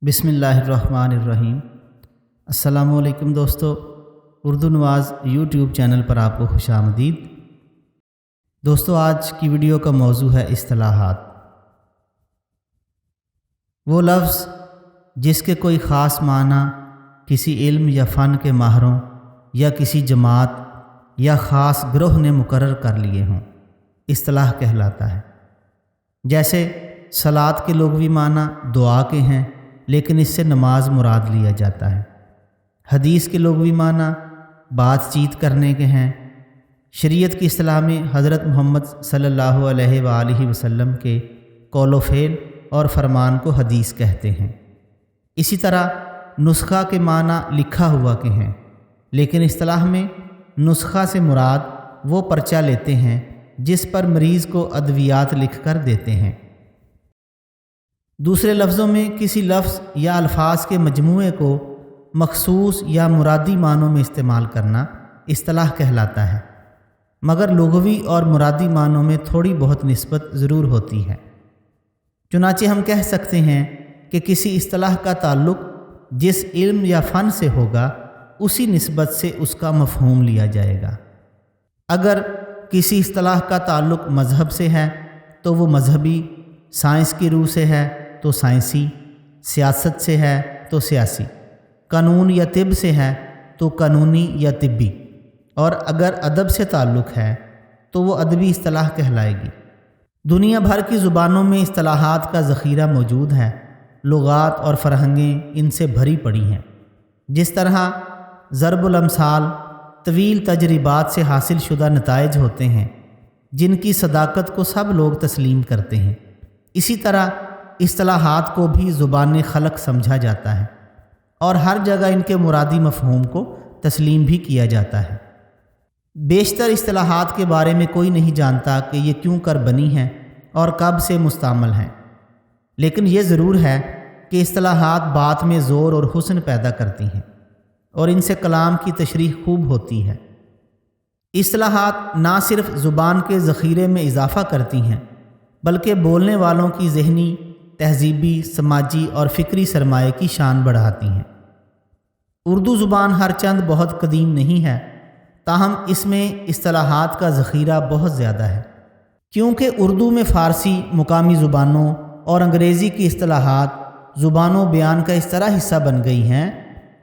بسم اللہ الرحمن الرحیم۔ السلام علیکم دوستو، اردو نواز یوٹیوب چینل پر آپ کو خوش آمدید۔ دوستو، آج کی ویڈیو کا موضوع ہے اصطلاحات۔ وہ لفظ جس کے کوئی خاص معنی کسی علم یا فن کے ماہروں یا کسی جماعت یا خاص گروہ نے مقرر کر لیے ہوں، اصطلاح کہلاتا ہے۔ جیسے صلاۃ کے لغوی معنی دعا کے ہیں، لیکن اس سے نماز مراد لیا جاتا ہے۔ حدیث کے لغوی معنی بات چیت کرنے کے ہیں۔ شریعت کی اصطلاح میں حضرت محمد صلی اللہ علیہ وآلہ وسلم کے قول و فعل اور فرمان کو حدیث کہتے ہیں۔ اسی طرح نسخہ کے معنی لکھا ہوا کے ہیں، لیکن اصطلاح میں نسخہ سے مراد وہ پرچہ لیتے ہیں جس پر مریض کو ادویات لکھ کر دیتے ہیں۔ دوسرے لفظوں میں کسی لفظ یا الفاظ کے مجموعے کو مخصوص یا مرادی معنوں میں استعمال کرنا اصطلاح کہلاتا ہے، مگر لغوی اور مرادی معنوں میں تھوڑی بہت نسبت ضرور ہوتی ہے۔ چنانچہ ہم کہہ سکتے ہیں کہ کسی اصطلاح کا تعلق جس علم یا فن سے ہوگا اسی نسبت سے اس کا مفہوم لیا جائے گا۔ اگر کسی اصطلاح کا تعلق مذہب سے ہے تو وہ مذہبی، سائنس کی روح سے ہے تو سائنسی، سیاست سے ہے تو سیاسی، قانون یا طب سے ہے تو قانونی یا طبی، اور اگر ادب سے تعلق ہے تو وہ ادبی اصطلاح کہلائے گی۔ دنیا بھر کی زبانوں میں اصطلاحات کا ذخیرہ موجود ہے، لغات اور فرہنگیں ان سے بھری پڑی ہیں۔ جس طرح ضرب الامثال طویل تجربات سے حاصل شدہ نتائج ہوتے ہیں جن کی صداقت کو سب لوگ تسلیم کرتے ہیں، اسی طرح اصطلاحات کو بھی زبان خلق سمجھا جاتا ہے اور ہر جگہ ان کے مرادی مفہوم کو تسلیم بھی کیا جاتا ہے۔ بیشتر اصطلاحات کے بارے میں کوئی نہیں جانتا کہ یہ کیوں کر بنی ہیں اور کب سے مستعمل ہیں، لیکن یہ ضرور ہے کہ اصطلاحات بات میں زور اور حسن پیدا کرتی ہیں اور ان سے کلام کی تشریح خوب ہوتی ہے۔ اصطلاحات نہ صرف زبان کے ذخیرے میں اضافہ کرتی ہیں بلکہ بولنے والوں کی ذہنی، تہذیبی، سماجی اور فکری سرمایہ کی شان بڑھاتی ہیں۔ اردو زبان ہر چند بہت قدیم نہیں ہے، تاہم اس میں اصطلاحات کا ذخیرہ بہت زیادہ ہے، کیونکہ اردو میں فارسی، مقامی زبانوں اور انگریزی کی اصطلاحات زبان و بیان کا اس طرح حصہ بن گئی ہیں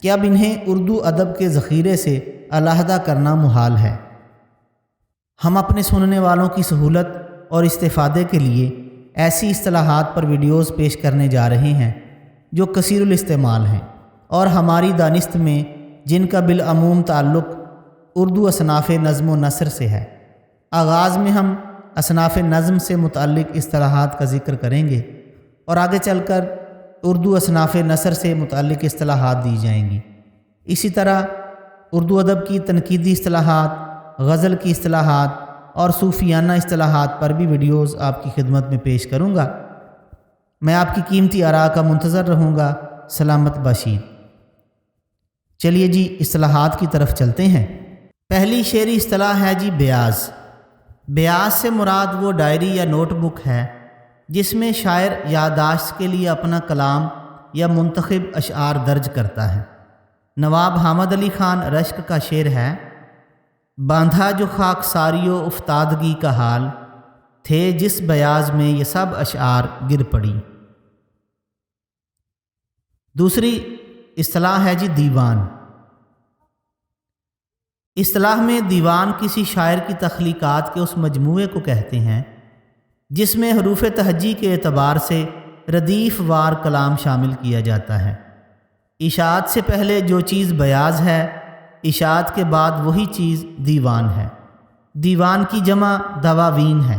کہ اب انہیں اردو ادب کے ذخیرے سے علیحدہ کرنا محال ہے۔ ہم اپنے سننے والوں کی سہولت اور استفادے کے لیے ایسی اصطلاحات پر ویڈیوز پیش کرنے جا رہے ہیں جو کثیر الاستعمال ہیں اور ہماری دانست میں جن کا بالعموم تعلق اردو اصناف نظم و نثر سے ہے۔ آغاز میں ہم اصناف نظم سے متعلق اصطلاحات کا ذکر کریں گے اور آگے چل کر اردو اصناف نثر سے متعلق اصطلاحات دی جائیں گی۔ اسی طرح اردو ادب کی تنقیدی اصطلاحات، غزل کی اصطلاحات اور صوفیانہ اصطلاحات پر بھی ویڈیوز آپ کی خدمت میں پیش کروں گا۔ میں آپ کی قیمتی آراء کا منتظر رہوں گا۔ سلامت باشید۔ چلیے جی اصطلاحات کی طرف چلتے ہیں۔ پہلی شعری اصطلاح ہے جی بیاض۔ بیاض سے مراد وہ ڈائری یا نوٹ بک ہے جس میں شاعر یادداشت کے لیے اپنا کلام یا منتخب اشعار درج کرتا ہے۔ نواب حامد علی خان رشک کا شعر ہے: باندھا جو خاک ساریو افتادگی کا حال، تھے جس بیاض میں یہ سب اشعار گر پڑی۔ دوسری اصطلاح ہے جی دیوان۔ اصطلاح میں دیوان کسی شاعر کی تخلیقات کے اس مجموعے کو کہتے ہیں جس میں حروف تہجی کے اعتبار سے ردیف وار کلام شامل کیا جاتا ہے۔ اشاعت سے پہلے جو چیز بیاض ہے، اشاعت کے بعد وہی چیز دیوان ہے۔ دیوان کی جمع دواوین ہے۔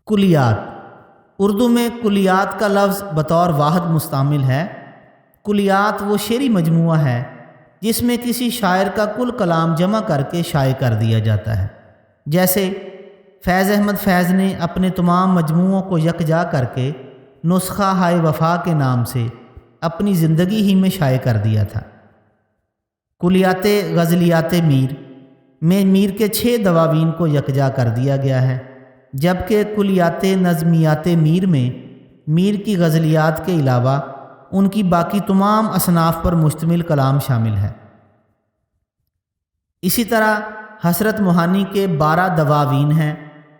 کلیات۔ اردو میں کلیات کا لفظ بطور واحد مستعمل ہے۔ کلیات وہ شعری مجموعہ ہے جس میں کسی شاعر کا کل کلام جمع کر کے شائع کر دیا جاتا ہے۔ جیسے فیض احمد فیض نے اپنے تمام مجموعوں کو یکجا کر کے نسخہ ہائے وفا کے نام سے اپنی زندگی ہی میں شائع کر دیا تھا۔ کلیات غزلیات میر میں میر کے 6 دواوین کو یکجا کر دیا گیا ہے، جبکہ کلیات نظمیات میر میں میر کی غزلیات کے علاوہ ان کی باقی تمام اصناف پر مشتمل کلام شامل ہے۔ اسی طرح حسرت موہانی کے 12 دواوین ہیں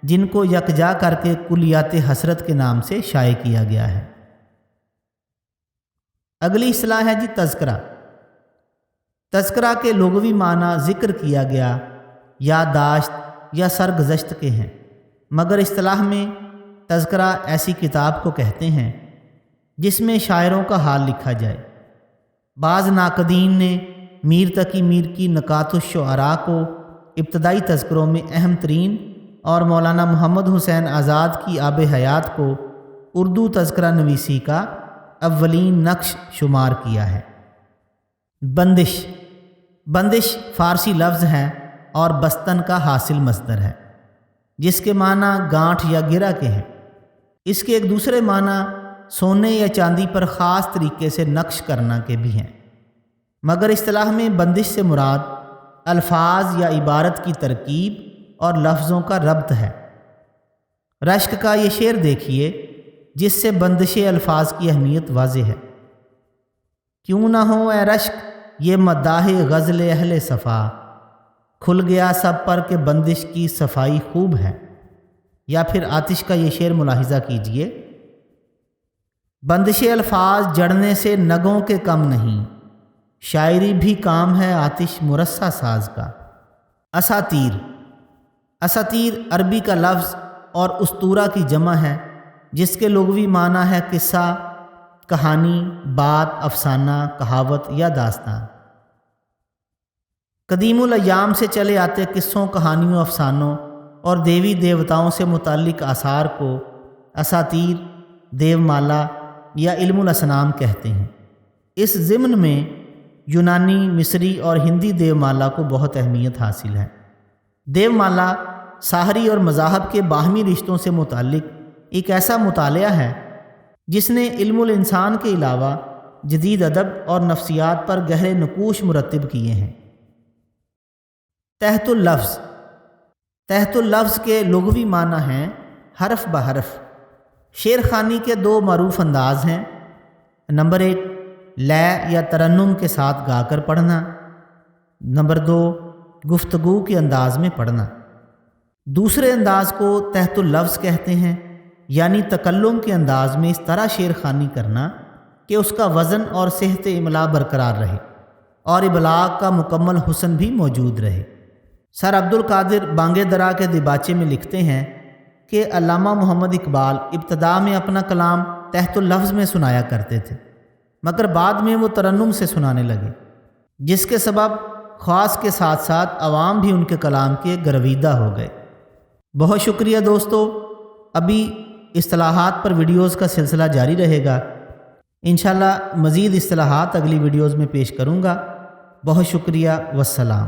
جن کو یکجا کر کے کلیات حسرت کے نام سے شائع کیا گیا ہے۔ اگلی اصطلاح ہے جی تذکرہ۔ تذکرہ کے لغوی معنی ذکر کیا گیا، یادداشت یا سرگزشت کے ہیں، مگر اصطلاح میں تذکرہ ایسی کتاب کو کہتے ہیں جس میں شاعروں کا حال لکھا جائے۔ بعض ناقدین نے میر تقی میر کی نکات الشعراء کو ابتدائی تذکروں میں اہم ترین اور مولانا محمد حسین آزاد کی آب حیات کو اردو تذکرہ نویسی کا اولین نقش شمار کیا ہے۔ بندش۔ بندش فارسی لفظ ہے اور بستن کا حاصل مصدر ہے، جس کے معنی گانٹھ یا گرہ کے ہیں۔ اس کے ایک دوسرے معنی سونے یا چاندی پر خاص طریقے سے نقش کرنا کے بھی ہیں، مگر اصطلاح میں بندش سے مراد الفاظ یا عبارت کی ترکیب اور لفظوں کا ربط ہے۔ رشک کا یہ شعر دیکھیے جس سے بندش الفاظ کی اہمیت واضح ہے۔ کیوں نہ ہو اے رشک یہ مداح غزل اہل صفا، کھل گیا سب پر کہ بندش کی صفائی خوب ہے۔ یا پھر آتش کا یہ شعر ملاحظہ کیجئے، بندش الفاظ جڑنے سے نگوں کے کم نہیں، شاعری بھی کام ہے آتش مرصع ساز کا۔ اساطیر۔ اساطیر عربی کا لفظ اور اسطورہ کی جمع ہے جس کے لغوی معنی ہے قصہ، کہانی، بات، افسانہ، کہاوت یا داستان۔ قدیم الایام سے چلے آتے قصوں، کہانیوں، افسانوں اور دیوی دیوتاؤں سے متعلق آثار کو اساطیر، دیو مالا یا علم الاسنام کہتے ہیں۔ اس ضمن میں یونانی، مصری اور ہندی دیو مالا کو بہت اہمیت حاصل ہے۔ دیو مالا ساحری اور مذاہب کے باہمی رشتوں سے متعلق ایک ایسا مطالعہ ہے جس نے علم الانسان کے علاوہ جدید ادب اور نفسیات پر گہرے نقوش مرتب کیے ہیں۔ تحت اللفظ۔ تحت اللفظ کے لغوی معنی ہیں حرف بحرف۔ شعر خوانی کے 2 معروف انداز ہیں۔ نمبر 1 لے یا ترنم کے ساتھ گا کر پڑھنا، نمبر 2 گفتگو کے انداز میں پڑھنا۔ دوسرے انداز کو تحت اللفظ کہتے ہیں، یعنی تکلم کے انداز میں اس طرح شعر خوانی کرنا کہ اس کا وزن اور صحت املا برقرار رہے اور ابلاغ کا مکمل حسن بھی موجود رہے۔ سر عبد القادر بانگے درا کے دیباچے میں لکھتے ہیں کہ علامہ محمد اقبال ابتدا میں اپنا کلام تحت اللفظ میں سنایا کرتے تھے، مگر بعد میں وہ ترنم سے سنانے لگے، جس کے سبب خاص کے ساتھ ساتھ عوام بھی ان کے کلام کے گرویدہ ہو گئے۔ بہت شکریہ دوستو، ابھی اصطلاحات پر ویڈیوز کا سلسلہ جاری رہے گا۔ انشاءاللہ مزید اصطلاحات اگلی ویڈیوز میں پیش کروں گا۔ بہت شکریہ، والسلام۔